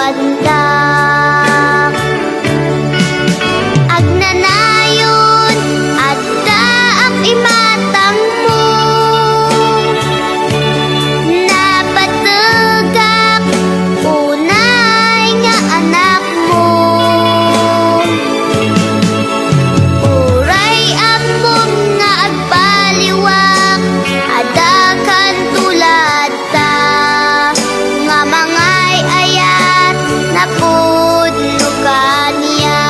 pandak. Agnanayon at daak imatang mo, napategak unay nga anak mo. Uray amom nga agpaliwak, adakan tulad ta, nga mangay ayat na pudno kaniya.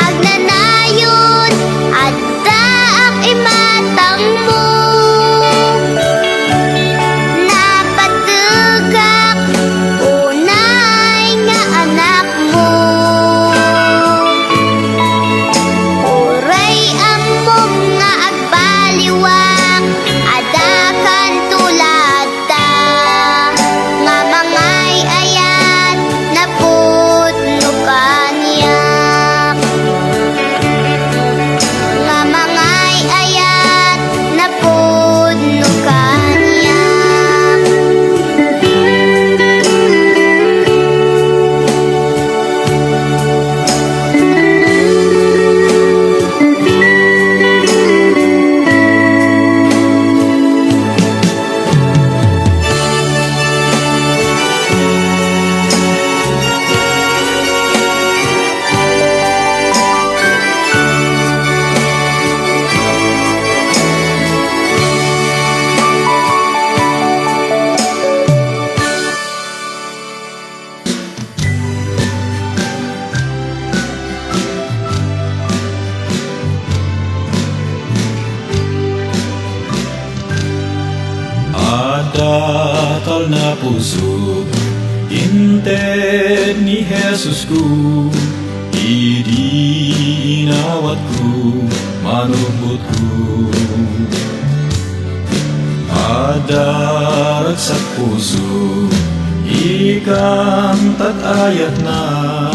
Agnanayon at daak imatang mo, napategak unay nga anak mo. Uray amom nga agpaliwak, adakan tulad ta, nga mangay ayat na pudno kaniyak. Nga mangay ayat na pudno kaniyak. Datal na puso, inted ni Jesus ko, idinawat ko, manubot ko. Adarat sa puso, ikang tag-ayat na,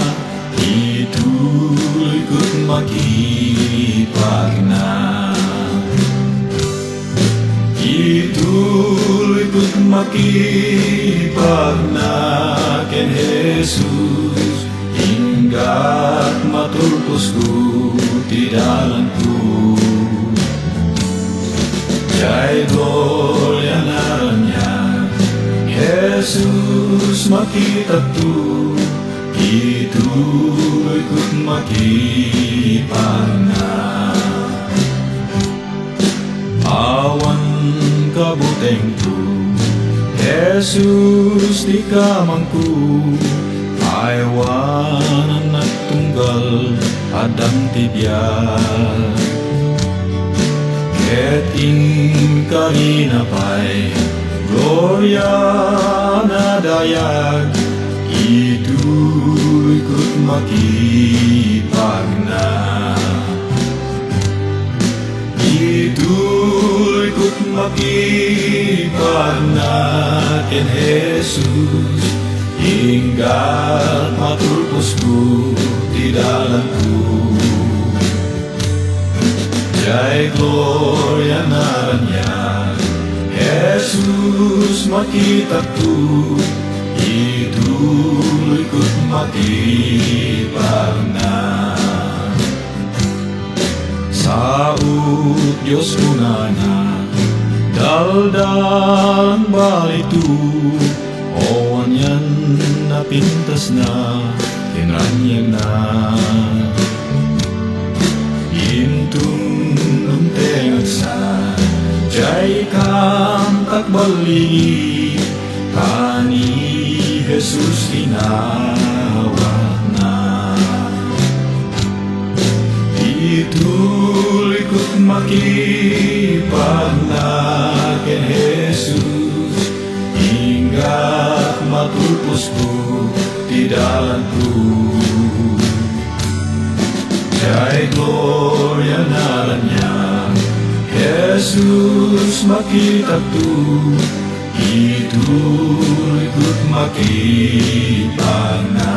ituloy ko't makipag na. Ituloy ko't makipag na ken Jesus, hinggat matulpos ko tidalan ko. Jai gloria ngaran niya, Jesus makita tu, ituloy ko't makipag na. Awan kabuteng ko, Jesus di kamangku, aywanan at tunggal adang tibiyal. Ket in karinapay, gloria na dayag, ituloy ko't makipag na. Ituloy ko't makipag na ken Jesus, hinggat matulpos ko tidalan ko. Jai gloria ngaran niya, Jesus makita ko, ituloy ko't makipag na. Saud Diyos unana, daldalang balitu, owan yan napintas na, tinranyag na. Intun tengag sa, jay kam takbali, kani Jesus inawat na. Ituloy ko't makipag na ken Jesus, hinggat matulpos ko tidalan ko. Jai gloria ngaran niya, Jesus makita tu, ituloy ko't makipag na.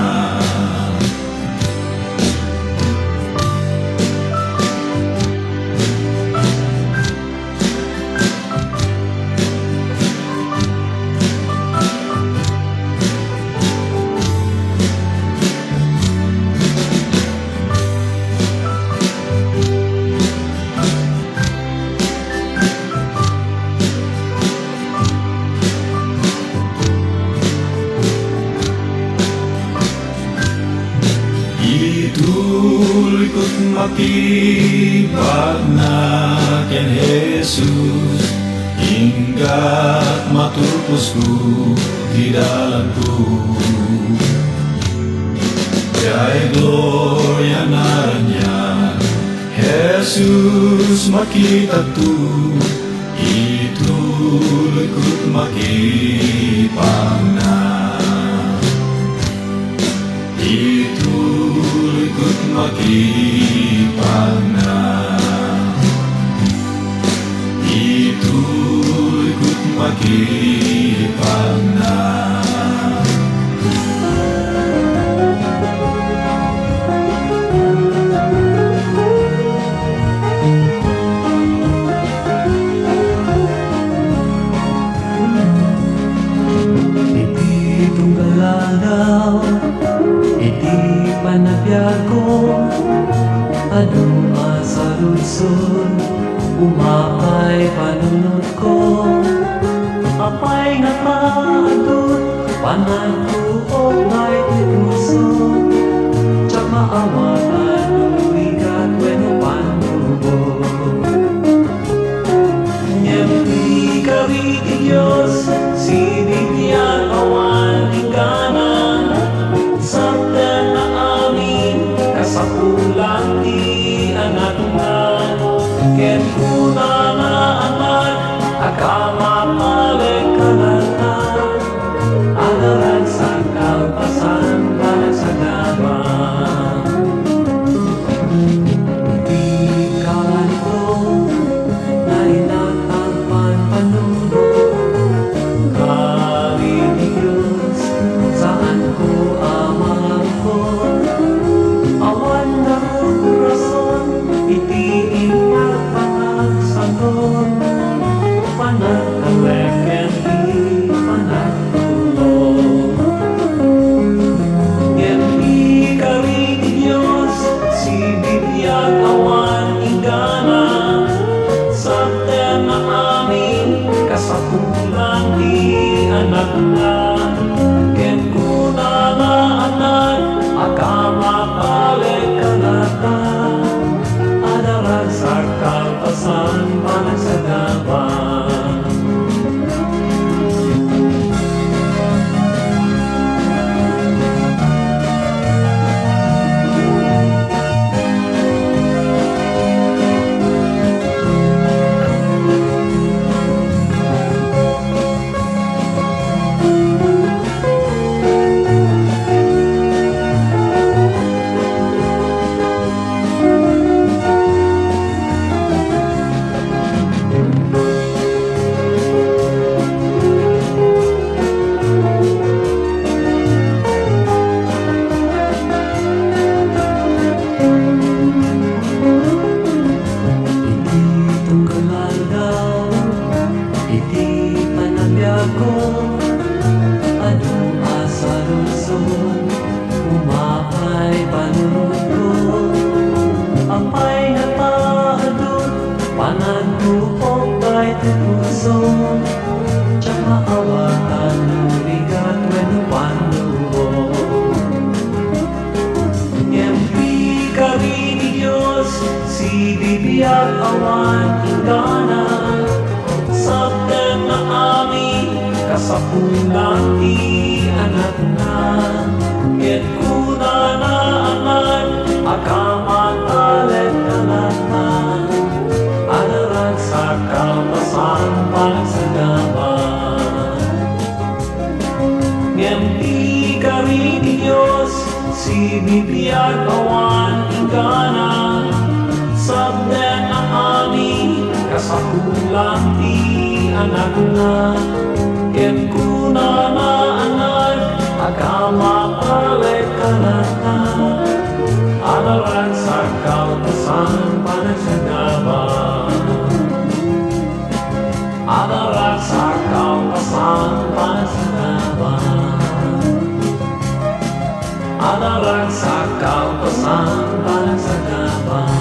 makipag na ken Jesus, hinggat matupos ko di dalan ko. Kay gloria na niya, Jesus makita tu, ituloy ko't makipag na. Ituloy ko't makipag na. Ituloy ko't makipag na. Iti tunggalanaw, iti panagbiag ko, anong masaludsod, umapay panunod ko. Apay nga paadot, panagtuog ay tinuso, tsak maawatan, uwigat, weno panubo. Nyempi kari Diyos, sinigyan awan ingganan, sabdan na amin, kasapulan di anatunan, ken kuna na amat, agama palekanatan, agaran sa kalpasan, panagsagaman. Di kalanito, na inatagpan panuno, kari Diyos, saan ko amahon, awan na rason, iti ingat panagsagot, panagkaleken di panagtulog. Yempi kari Diyos, si bibiyag awan ingana, sabten na amin, kasapulan di anak na, ken kuna na anak, agama palekanatan, adaran sa kalpasan, panagsagaman. Si bibiyag awan ingana, sabten na amin, kasapulan di anak na, ket kuna na aman, agama palekanatan, adaran sa kalpasan, panagsagaman. Ngempi kari Diyos, si bibiyag awan ingana, sabden ang amin, kasapulan di anak na, ken kuna na anak, agama palekanatan, adaran sa kalpasan, panagsagaman. Adaran sa kalpasan, panagsagaman. Adaran sa kalpasan, panagsagaman.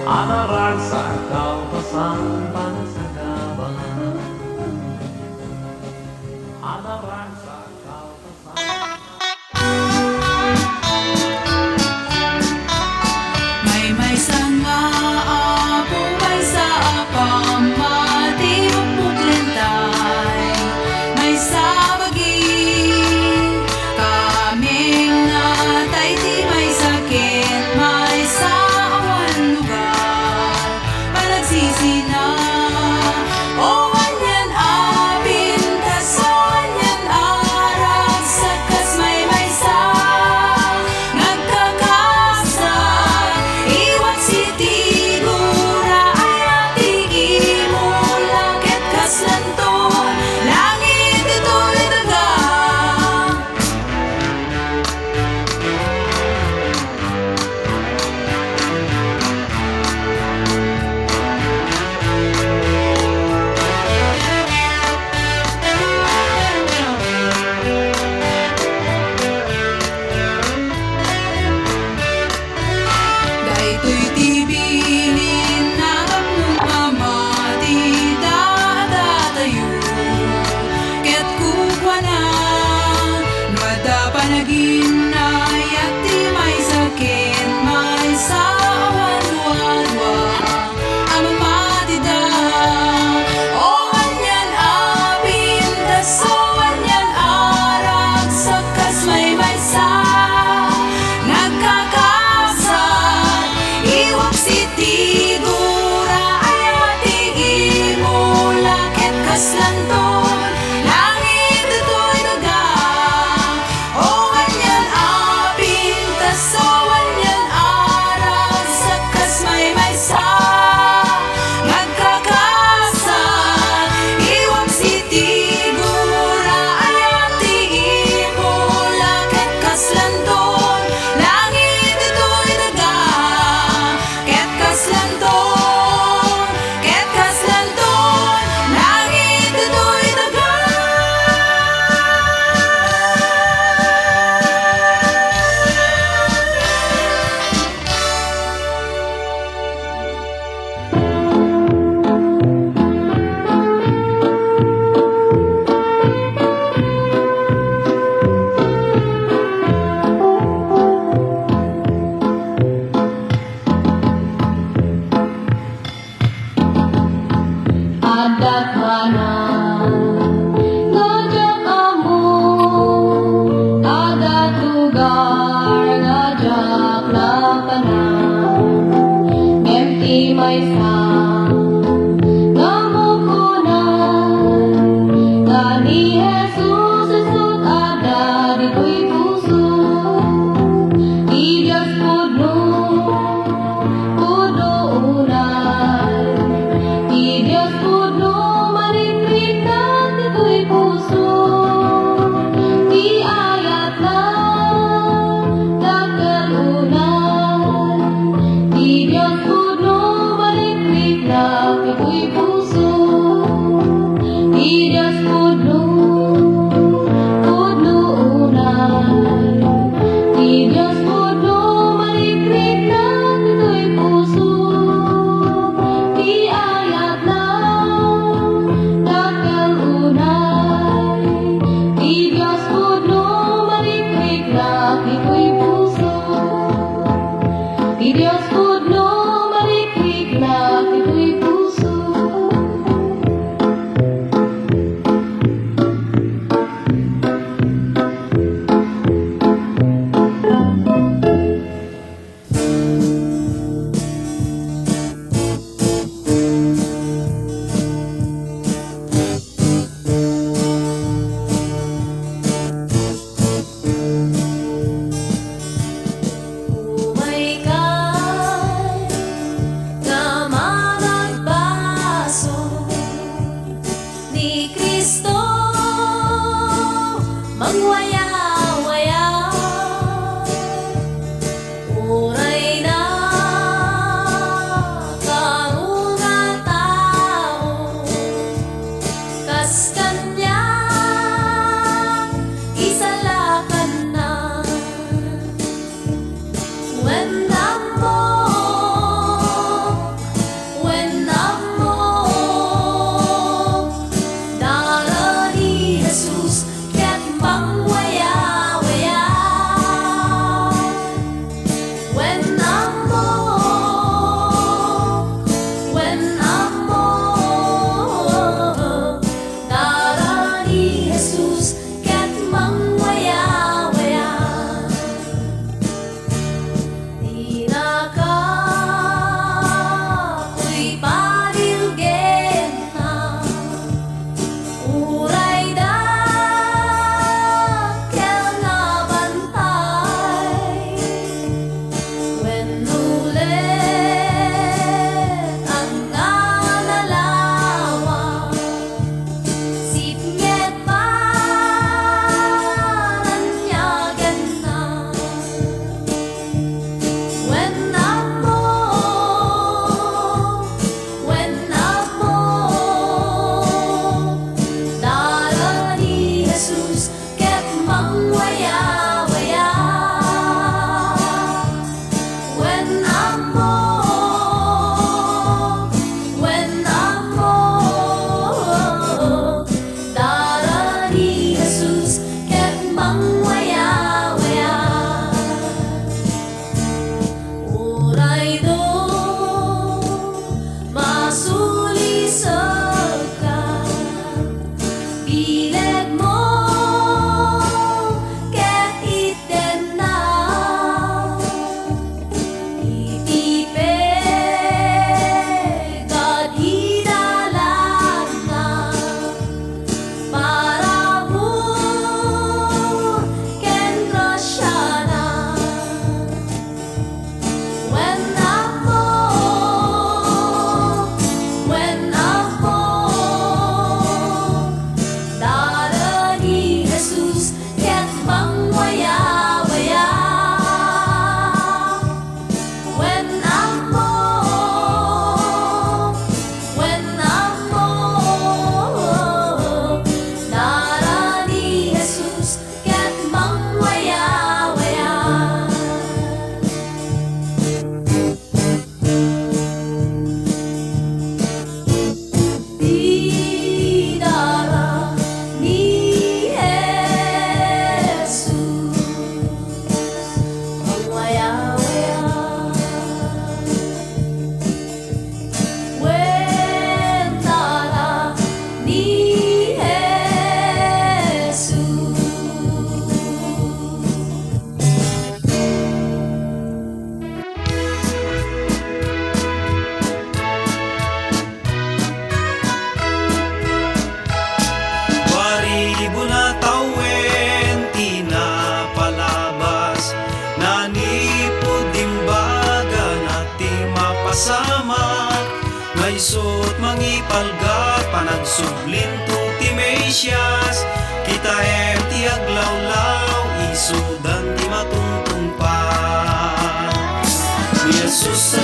Adaran sa kalpasan, panagsagaman. Adaran sa kalpasan. Landas kanya isalakan na when dara ni Jesus ket mangwaya-waya when dara ni Jesus ket mangwaya-waya di na ka ko'y parilgen na uray da kel nga bantay when ulit ang nalalawa sipnget pananyagan na when dara ni Jesus ket mangwaya-waya when dara ni Jesus ket mangwaya-waya uray do masulisod ka bileg mo ket iten na itipeg at hidalan na para mo ken grasya na when dara ni Jesus ket mangwaya-waya when dara ni Jesus ket mangwaya-waya di dara ni Jesus mangwaya-waya when dara ni Jesus. Baribo na tawen, tinapalabas nanipod dimbaga nati mapasama ngaysot mangipalga panagsublin to ti Mesias kita ti aglawlaw isudan ti matungtungpan ni Jesus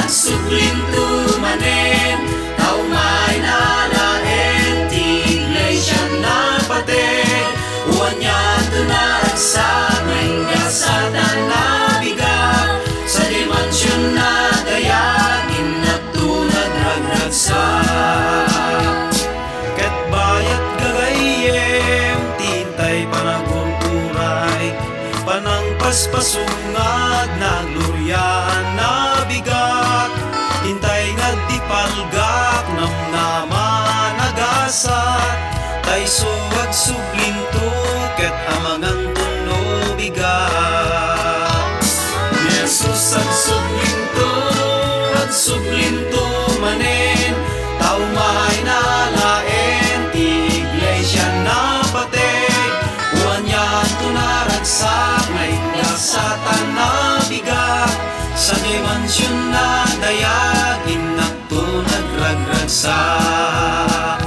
agsublinto manen tao may nalaen ti iglesia na pateg uwan niya tunarag sa nga satan na bigat sa dimansyon na dayagin nagtunad ragragsa ket bayat gagayem tintay panagumpuray panangpaspasungad na gloryaan na bigat hintay nga di palgak namnaman nagasat tay suwag sublinto ket amangang tuno bigat Jesus agsublinto manen tao may nalaen ti iglesia na pateg uwan yan tunaragsak na ingasatan na bigat sa dimansyon na dayagin nagtunag ragragsak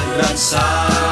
nagragsak